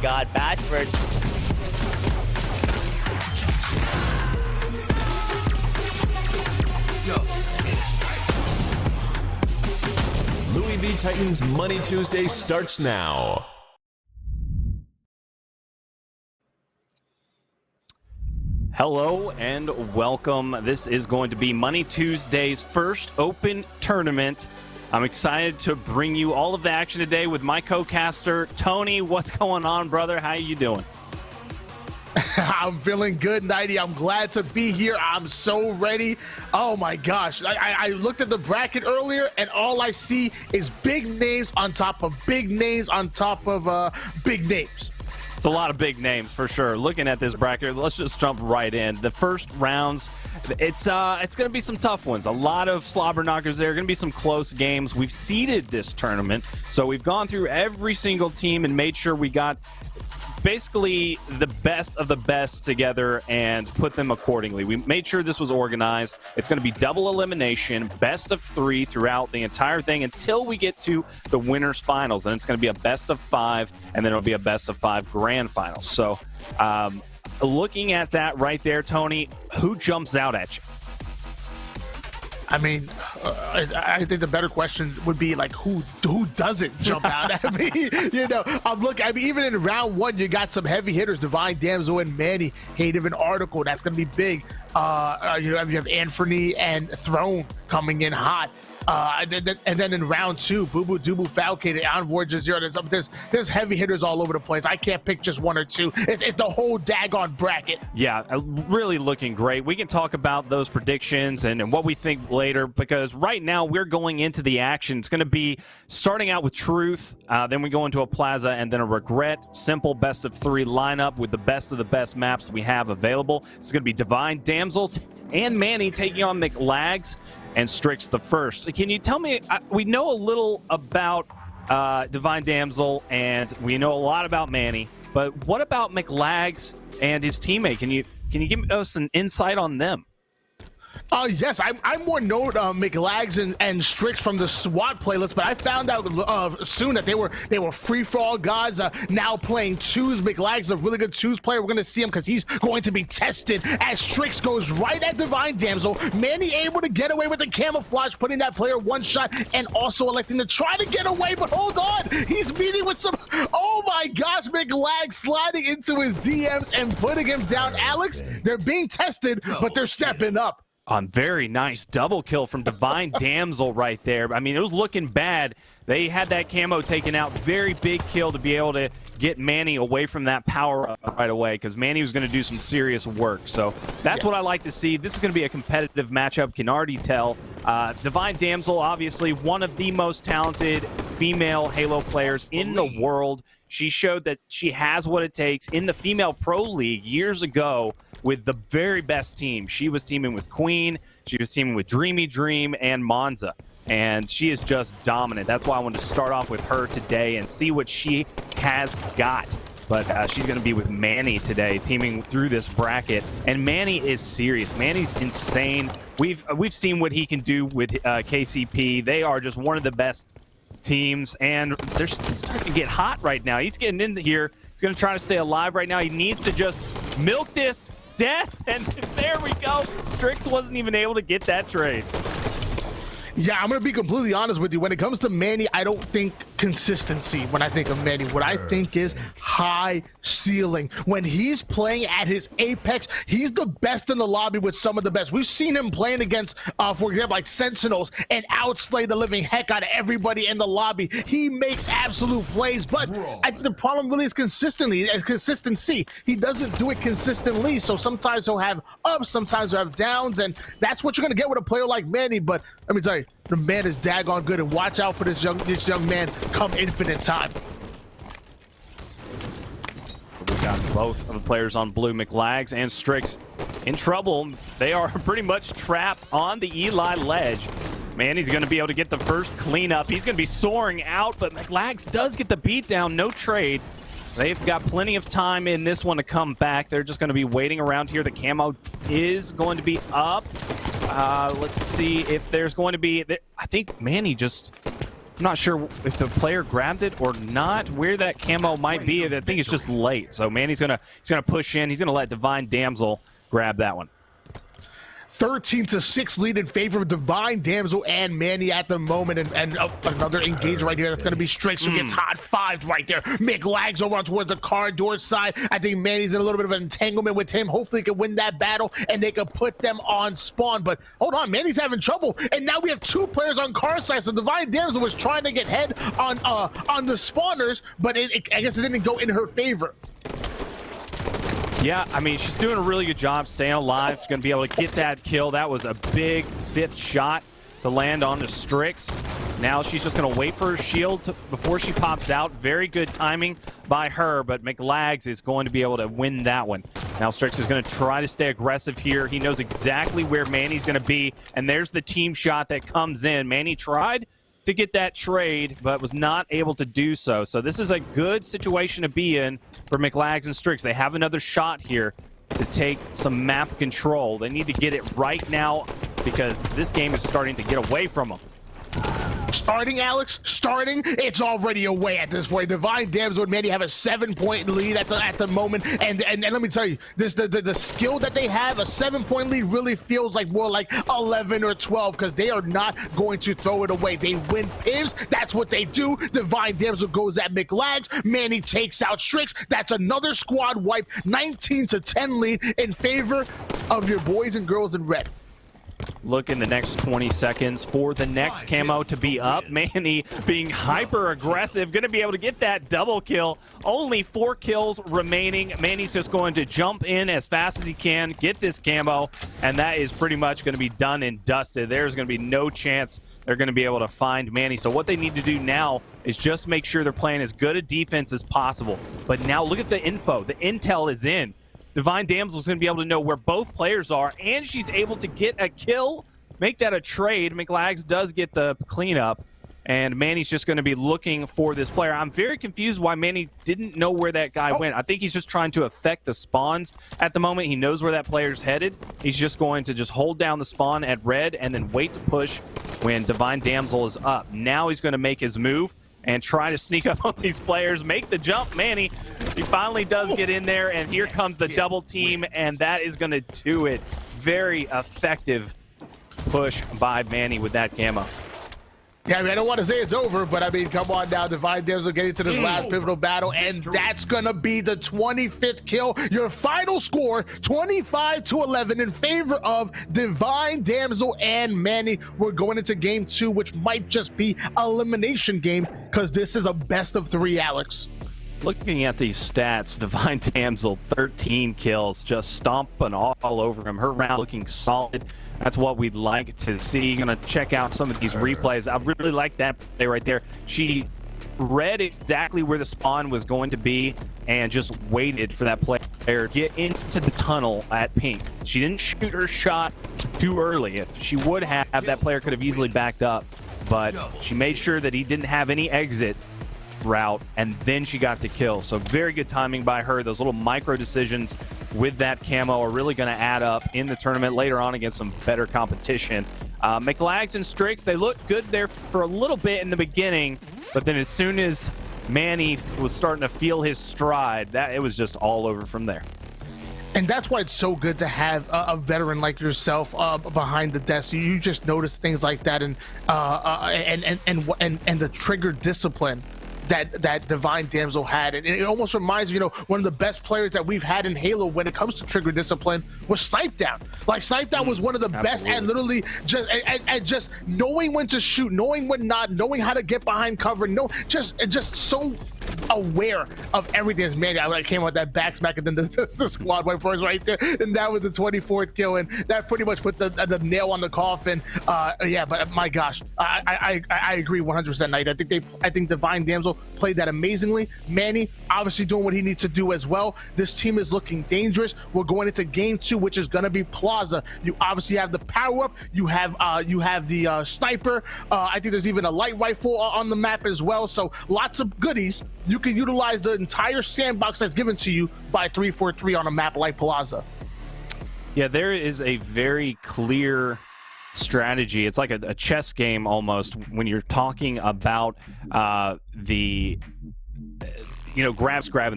God, Bashford. Louis V Titans Money Tuesday starts now. Hello and welcome. This is going to be Money Tuesday's first open tournament. I'm excited to bring you all of the action today with my co-caster, Tony. What's going on, brother? How you doing? I'm feeling good, Nighty. I'm glad to be here. I'm so ready. Oh my gosh. I looked at the bracket earlier and all I see is big names on top of big names on top of big names. It's a lot of big names for sure. Looking at this bracket, let's just jump right in. The first rounds, it's going to be some tough ones. A lot of slobber knockers there. Going to be some close games. We've seeded this tournament, so we've gone through every single team and made sure we got basically the best of the best together and put them accordingly. We made sure this was organized. It's going to be double elimination, best of 3 throughout the entire thing until we get to the winners finals. And it's going to be a best of 5, and then it'll be a best of 5 grand finals. So looking at that right there, Tony, who jumps out at you? I mean, I think the better question would be like, who doesn't jump out at me? You know, I'm looking. I mean, even in round 1, you got some heavy hitters: Divine, Damsel, and Manny. Hate of an article that's going to be big. You have Anthony and Throne coming in hot. And then in round 2, Boo Boo, Doo Boo, Falcon, Envoy, Jazero. There's heavy hitters all over the place. I can't pick just one or two. It's the whole daggone bracket. Yeah, really looking great. We can talk about those predictions and what we think later, because right now we're going into the action. It's going to be starting out with Truth, then we go into a Plaza, and then a Regret. Simple best of 3 lineup with the best of the best maps we have available. It's going to be Divine, Damsel, and Manny taking on McLagz and Strix the first. Can you tell me, we know a little about Divine Damsel, and we know a lot about Manny, but what about McLagz and his teammate? Can you give us an insight on them? Yes, I more know McLagz and Strix from the SWAT playlist, but I found out soon that they were free-for-all guys now playing twos. McLagz is a really good twos player. We're going to see him because he's going to be tested as Strix goes right at Divine Damsel. Manny able to get away with the camouflage, putting that player one shot, and also electing to try to get away, but hold on, he's meeting with some, oh my gosh, McLagz sliding into his DMs and putting him down. Alex, they're being tested, but they're stepping up. Very nice double kill from Divine Damsel right there. I mean, it was looking bad. They had that camo taken out. Very big kill to be able to get Manny away from that power up right away, because Manny was going to do some serious work. So that's what I like to see. This is going to be a competitive matchup, can already tell. Divine Damsel, obviously one of the most talented female Halo players in the world. She showed that she has what it takes in the Female Pro League years ago with the very best team. She was teaming with Queen, she was teaming with Dreamy Dream and Monza, and she is just dominant. That's why I wanted to start off with her today and see what she has got. But she's going to be with Manny today, teaming through this bracket. And Manny is serious. Manny's insane. We've seen what he can do with KCP. They are just one of the best teams, and they're starting to get hot right now. He's getting in here. He's going to try to stay alive right now. He needs to just milk this death, and there we go. Strix wasn't even able to get that trade. Yeah, I'm going to be completely honest with you. When it comes to Manny, I don't think consistency when I think of Manny. What I think is high ceiling. When he's playing at his apex, he's the best in the lobby with some of the best. We've seen him playing against, for example, like Sentinels, and outslay the living heck out of everybody in the lobby. He makes absolute plays, but the problem really is consistency. He doesn't do it consistently, so sometimes he'll have ups, sometimes he'll have downs, and that's what you're going to get with a player like Manny. But let me tell you, the man is daggone good, and watch out for this young man come infinite time. We got both of the players on blue, McLagz and Strix, in trouble. They are pretty much trapped on the Eli ledge. Manny's going to be able to get the first cleanup. He's going to be soaring out, but McLagz does get the beat down. No trade. They've got plenty of time in this one to come back. They're just going to be waiting around here. The camo is going to be up. Let's see if there's going to be... I think Manny just I'm not sure if the player grabbed it or not, where that camo might be. I think it's just late. So Manny's gonna push in. He's gonna let Divine Damsel grab that one. 13-6 lead in favor of Divine Damsel and Manny at the moment, and another engage right here. That's going to be Strix, who gets hot fived right there. McLagz over on towards the car door side. I think Manny's in a little bit of an entanglement with him. Hopefully he can win that battle and they can put them on spawn. But hold on, Manny's having trouble, and now we have two players on car side. So Divine Damsel was trying to get head on the spawners, but I guess it didn't go in her favor. Yeah, I mean, she's doing a really good job staying alive. She's going to be able to get that kill. That was a big 5th shot to land on the Strix. Now she's just going to wait for her shield before she pops out. Very good timing by her, but McLagz is going to be able to win that one. Now Strix is going to try to stay aggressive here. He knows exactly where Manny's going to be, and there's the team shot that comes in. Manny tried to get that trade, but was not able to do so. So this is a good situation to be in for McLagz and Strix. They have another shot here to take some map control. They need to get it right now because this game is starting to get away from them. Starting, Alex, starting. It's already away at this point. Divine Damsel and Manny have a 7-point lead at the moment, and let me tell you, the skill that they have, a 7-point lead really feels like more like 11 or 12 because they are not going to throw it away. They win pivs. That's what they do. Divine Damsel goes at McLagz. Manny takes out Strix. That's another squad wipe. 19-10 lead in favor of your boys and girls in red. Look in the next 20 seconds for the next camo to be up. Manny being hyper aggressive, going to be able to get that double kill. Only 4 kills remaining. Manny's just going to jump in as fast as he can, get this camo, and that is pretty much going to be done and dusted. There's going to be no chance they're going to be able to find Manny. So what they need to do now is just make sure they're playing as good a defense as possible. But now look at the info. The intel is in. Divine Damsel is going to be able to know where both players are, and she's able to get a kill, make that a trade. McLagz does get the cleanup, and Manny's just going to be looking for this player. I'm very confused why Manny didn't know where that guy went. I think he's just trying to affect the spawns at the moment. He knows where that player's headed. He's just going to just hold down the spawn at red and then wait to push when Divine Damsel is up. Now he's going to make his move and try to sneak up on these players, make the jump. Manny, he finally does get in there, and here comes the double team, and that is going to do it. Very effective push by Manny with that camo. Yeah, I mean, I don't want to say it's over, but I mean, come on now, Divine Damsel getting to this last pivotal battle, and that's gonna be the 25th kill. Your final score, 25-11 in favor of Divine Damsel and Manny. We're going into game 2, which might just be elimination game, because this is a best of 3, Alex. Looking at these stats, Divine Damsel, 13 kills, just stomping all over him. Her round looking solid. That's what we'd like to see. Gonna check out some of these replays. I really like that play right there. She read exactly where the spawn was going to be and just waited for that player to get into the tunnel at pink. She didn't shoot her shot too early. If she would have, that player could have easily backed up. But she made sure that he didn't have any exit route, and then she got the kill. So very good timing by her. Those little micro decisions with that camo are really going to add up in the tournament later on against some better competition. McLagz and Strix, they looked good there for a little bit in the beginning, but then as soon as Manny was starting to feel his stride, that it was just all over from there. And that's why it's so good to have a veteran like yourself behind the desk. You just notice things like that, and the trigger discipline that Divine Damsel had. And it almost reminds me, you know, one of the best players that we've had in Halo when it comes to trigger discipline was Snipe Down. Like, Snipe Down was one of the best at literally just knowing when to shoot, knowing when not, knowing how to get behind cover, just so aware of everything. As Manny, I came out with that back smack, and then the squad went first right there, and that was the 24th kill, and that pretty much put the nail on the coffin. Yeah, but my gosh, I agree 100%. I think Divine Damsel played that amazingly. Manny obviously doing what he needs to do as well. This team is looking dangerous. We're going into game 2, which is going to be Plaza. You obviously have the power up. You have the sniper. I think there's even a light rifle on the map as well. So lots of goodies. You can utilize the entire sandbox that's given to you by 343 on a map like Plaza. Yeah, there is a very clear strategy. It's like a chess game almost when you're talking about grabbing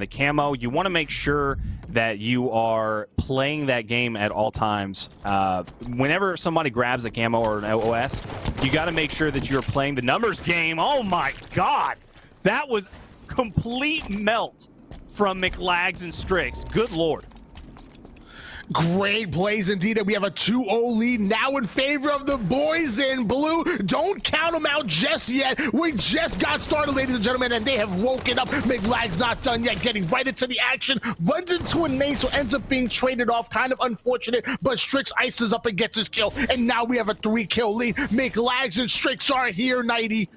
the camo. You want to make sure that you are playing that game at all times. Whenever somebody grabs a camo or an OS, you got to make sure that you're playing the numbers game. Oh my God, that was complete melt from McLagz and Strix. Good Lord. Great plays indeed, and we have a 2-0 lead now in favor of the boys in blue. Don't count them out just yet. We just got started, ladies and gentlemen, and they have woken up. McLagz not done yet, getting right into the action. Runs into a nade, so ends up being traded off. Kind of unfortunate, but Strix ices up and gets his kill, and now we have a 3-kill lead. McLagz and Strix are here, 90.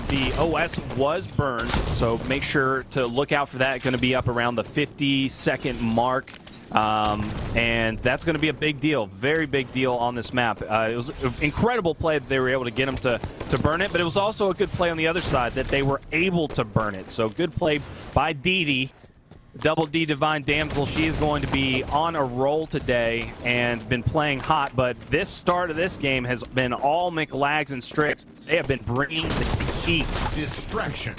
The OS was burned, so make sure to look out for that. Going to be up around the 50-second mark. And that's going to be a big deal, very big deal on this map. It was an incredible play that they were able to get him to burn it, but it was also a good play on the other side that they were able to burn it. So good play by Dee, Double D Divine Damsel. She is going to be on a roll today and been playing hot, but this start of this game has been all McLagz and Strix. They have been bringing the heat. Distraction.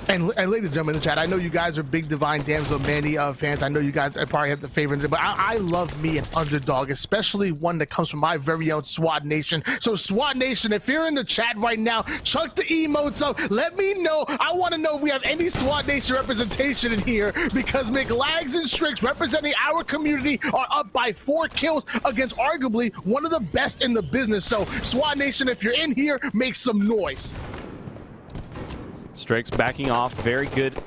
And ladies and gentlemen in the chat, I know you guys are big Divine Damsel Manny fans. I know you guys probably have the favorites, but I love me an underdog, especially one that comes from my very own SWAT Nation. So SWAT Nation, if you're in the chat right now, chuck the emotes up. Let me know. I want to know if we have any SWAT Nation representation in here, because McLagz and Strix, representing our community, are up by 4 kills against arguably one of the best in the business. So SWAT Nation, if you're in here, make some noise. Strix backing off, very good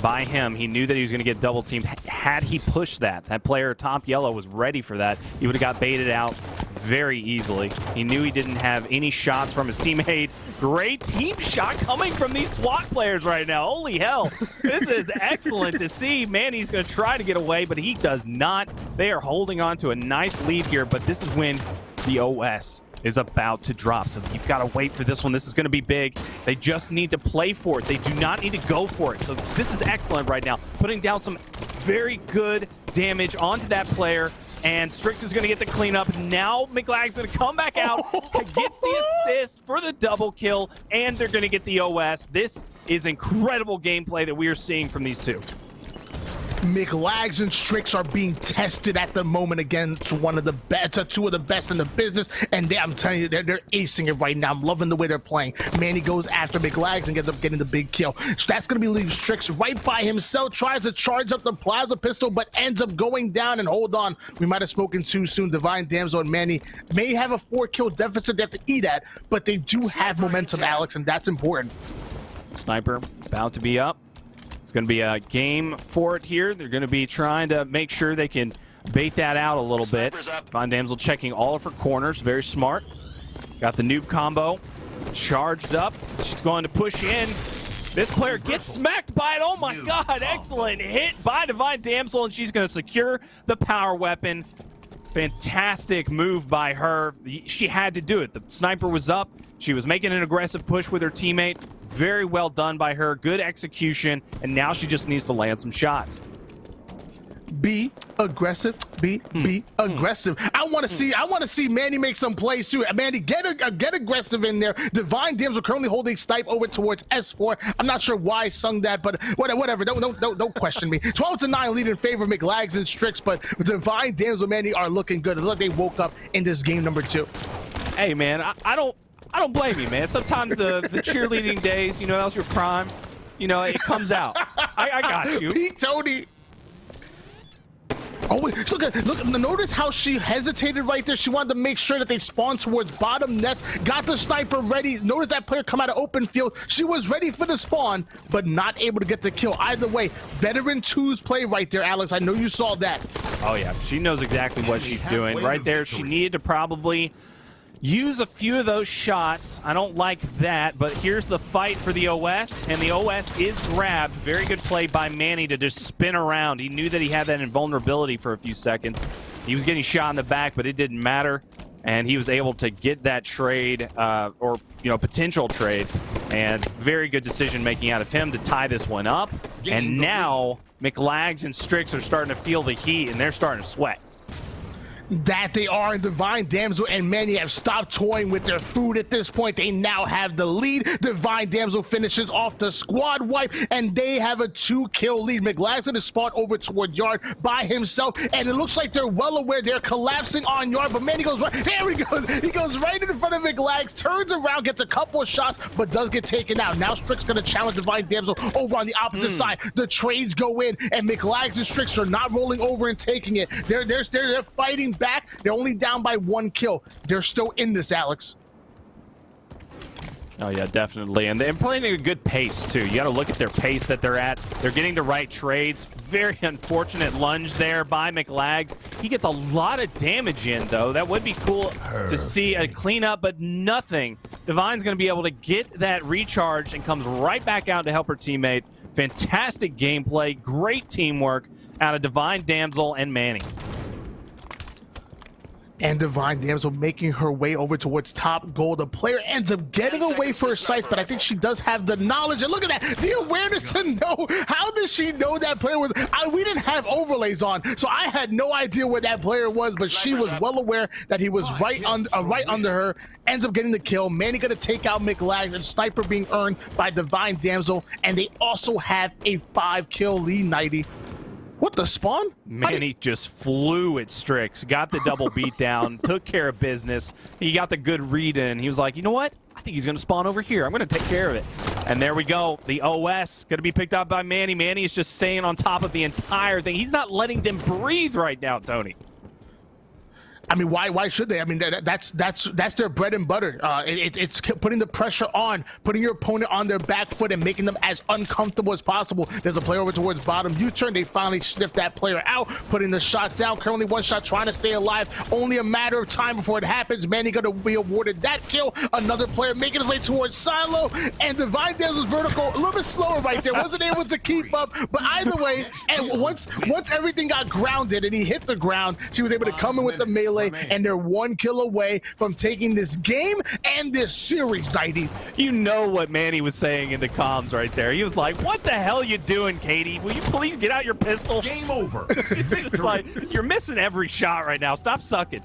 by him. He knew that he was going to get double teamed. Had he pushed that player top yellow was ready for that. He would have got baited out very easily. He knew he didn't have any shots from his teammate. Great team shot coming from these SWAT players right now. Holy hell. This is excellent to see. Manny's going to try to get away, but he does not. They are holding on to a nice lead here, but this is when the OS is about to drop. So you've got to wait for this one. This is going to be big. They just need to play for it. They do not need to go for it. So this is excellent right now. Putting down some very good damage onto that player. And Strix is going to get the cleanup. Now McLagz is going to come back out, gets the assist for the double kill, and they're going to get the OS. This is incredible gameplay that we are seeing from these two. McLagz and Strix are being tested at the moment against two of the best in the business, and I'm telling you, they're acing it right now. I'm loving the way they're playing. Manny goes after McLagz and ends up getting the big kill. So that's going to be leave Strix right by himself, tries to charge up the Plaza pistol, but ends up going down. And hold on, we might have spoken too soon. Divine Damsel and Manny may have a 4-kill deficit they have to eat at, but they do have momentum, Alex, and that's important. Sniper about to be up. It's going to be a game for it here. They're going to be trying to make sure they can bait that out a little bit. Divine Damsel checking all of her corners. Very smart. Got the noob combo charged up. She's going to push in. This player gets smacked by it. Oh my God. Excellent hit by Divine Damsel, and she's going to secure the power weapon. Fantastic move by her. She had to do it. The sniper was up. She was making an aggressive push with her teammate. Very well done by her. Good execution. And now she just needs to land some shots. Be aggressive. Be aggressive. I want to see Manny make some plays too. Manny, get aggressive in there. Divine Damsel currently holding snipe over towards S4. I'm not sure why I sung that, but whatever. Don't question me. 12-9 lead in favor of McLagz and Strix, but Divine Damsel and Manny are looking good. It looks like they woke up in this game number 2. Hey man, I don't blame you, man. Sometimes the cheerleading days, that was your prime. It comes out. I got you. Pete Tony. Oh, wait, look, notice how she hesitated right there. She wanted to make sure that they spawned towards bottom nest, got the sniper ready. Notice that player come out of open field. She was ready for the spawn, but not able to get the kill. Either way, veteran 2's play right there, Alex. I know you saw that. Oh, yeah. She knows exactly what she's doing. Right there, she needed to probably use a few of those shots. I don't like that, but here's the fight for the OS, and the OS is grabbed. Very good play by Manny to just spin around. He knew that he had that invulnerability for a few seconds. He was getting shot in the back, but it didn't matter, and he was able to get that trade, or potential trade, and very good decision-making out of him to tie this one up. And now McLagz and Strix are starting to feel the heat, and they're starting to sweat. that they are. And Divine Damsel and Manny have stopped toying with their food at this point. They now have the lead. Divine Damsel finishes off the squad wipe, and they have a 2-kill lead. McLagz is spot over toward Yard by himself, and it looks like they're well aware they're collapsing on Yard, but Manny goes right, there he goes. He goes right in front of McLagz, turns around, gets a couple of shots, but does get taken out. Now Strix gonna challenge Divine Damsel over on the opposite side. The trades go in, and McLagz and Strix are not rolling over and taking it. They're fighting back. They're only down by 1 kill. They're still in this, Alex. Oh, yeah, definitely. And they're playing at a good pace, too. You got to look at their pace that they're at. They're getting the right trades. Very unfortunate lunge there by McLagz. He gets a lot of damage in, though. That would be cool to see a cleanup, but nothing. Divine's going to be able to get that recharge and comes right back out to help her teammate. Fantastic gameplay. Great teamwork out of Divine Damsel and Manny. And Divine Damsel making her way over towards top goal. The player ends up getting away for her sights, but I think she does have the knowledge. And look at that, the awareness to know. How does she know that player was? We didn't have overlays on, so I had no idea where that player was, but she was well aware that he was right under her. Ends up getting the kill. Manny gonna take out McLagz, and sniper being earned by Divine Damsel. And they also have a 5-kill lead, 90. What the spawn? Manny just flew at Strix, got the double beat down, took care of business. He got the good read in. He was like, you know what? I think he's going to spawn over here. I'm going to take care of it. And there we go. The OS going to be picked up by Manny. Manny is just staying on top of the entire thing. He's not letting them breathe right now, Tony. I mean, why should they? I mean, that's their bread and butter. It's putting the pressure on, putting your opponent on their back foot and making them as uncomfortable as possible. There's a player over towards bottom U-turn. They finally sniffed that player out, putting the shots down. Currently 1 shot, trying to stay alive. Only a matter of time before it happens. Manny gonna be awarded that kill. Another player making his way towards Silo, and Divine Damsel's vertical a little bit slower right there. Wasn't able to keep up, but either way, and once everything got grounded and he hit the ground, she was able to come in with the melee. And they're 1 kill away from taking this game and this series, 90. You know what Manny was saying in the comms right there. He was like, what the hell you doing, Katie? Will you please get out your pistol? Game over. It's like, you're missing every shot right now. Stop sucking.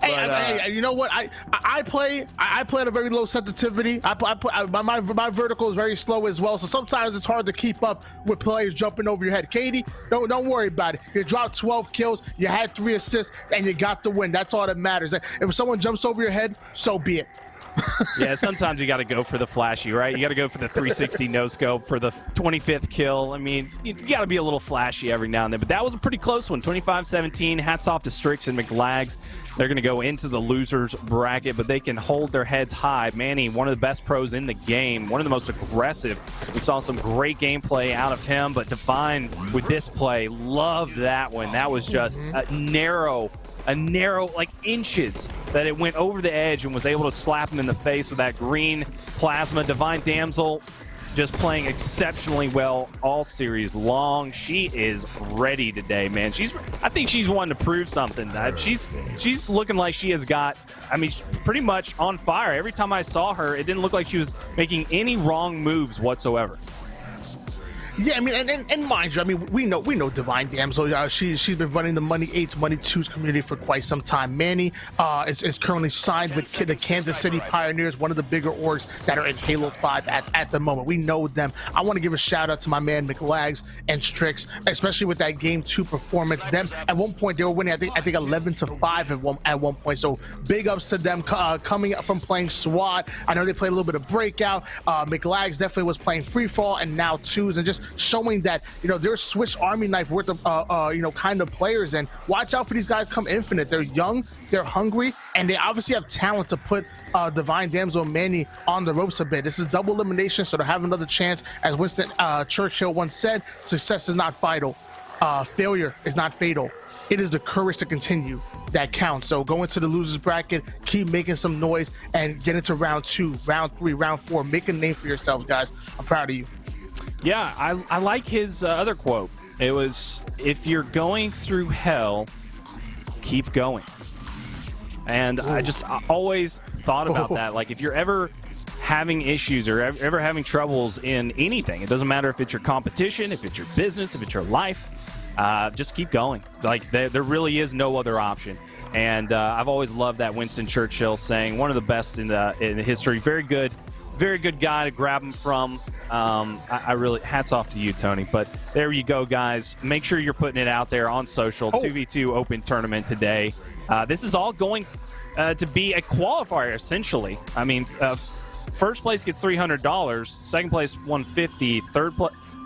Hey, you know what? I play at a very low sensitivity. My vertical is very slow as well, so sometimes it's hard to keep up with players jumping over your head. Katie, don't worry about it. You dropped 12 kills, you had 3 assists, and you got the win. That's all that matters. If someone jumps over your head, so be it. Yeah, sometimes you got to go for the flashy, right? You got to go for the 360 no scope for the 25th kill. I mean, you got to be a little flashy every now and then, but that was a pretty close one. 25-17. Hats off to Strix and McLagz. They're going to go into the losers bracket, but they can hold their heads high. Manny, one of the best pros in the game, one of the most aggressive. We saw some great gameplay out of him, but Divine with this play, loved that one. That was just a narrow, like inches that it went over the edge and was able to slap him in the face with that green plasma. Divine Damsel just playing exceptionally well all series long. She is ready today, man. I think she's wanting to prove something. She's looking like she has got, I mean, pretty much on fire. Every time I saw her, it didn't look like she was making any wrong moves whatsoever. Yeah, I mean, and mind you, I mean, we know Divine Damsel. She's been running the Money 8s, Money 2s community for quite some time. Manny is currently signed with the Kansas City Pioneers, one of the bigger orgs that are in Halo 5 at the moment. We know them. I want to give a shout out to my man McLagz and Strix, especially with that Game 2 performance. Them at one point they were winning, I think 11-5 at one point. So big ups to them coming up from playing SWAT. I know they played a little bit of Breakout. McLagz definitely was playing Free Fall and now 2s, and just showing that, you know, they're Swiss Army knife worth of you know, kind of players. And watch out for these guys come Infinite. They're young, they're hungry, and they obviously have talent to put Divine Damsel and Manny on the ropes a bit. This is double elimination, so to have another chance, as Winston Churchill once said, success is not fatal, failure is not fatal. It is the courage to continue that counts. So go into the losers bracket, keep making some noise, and get into round 2, round 3, round 4. Make a name for yourselves, guys. I'm proud of you. Yeah, I like his other quote. It was, if you're going through hell, keep going. And I always thought about that. Like, if you're ever having issues or ever having troubles in anything, it doesn't matter if it's your competition, if it's your business, if it's your life, just keep going. Like, there really is no other option. And I've always loved that Winston Churchill saying, one of the best in history. Very good guy to grab him from. I really, hats off to you, Tony. But there you go, guys. Make sure you're putting it out there on social. 2v2 Open Tournament today. This is all going to be a qualifier, essentially. I mean, first place gets $300, second place $150, third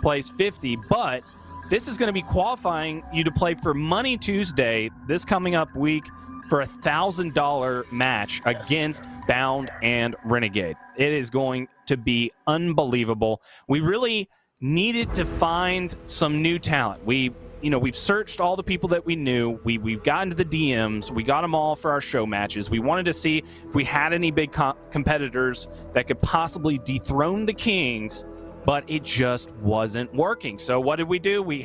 place $50, but this is going to be qualifying you to play for Money Tuesday this coming up week for a $1,000 match against Bound and Renegade. It is going to be unbelievable. We really needed to find some new talent. We've searched all the people that we knew. We've gotten to the DMs. We got them all for our show matches. We wanted to see if we had any big competitors that could possibly dethrone the Kings, but it just wasn't working. So what did we do? We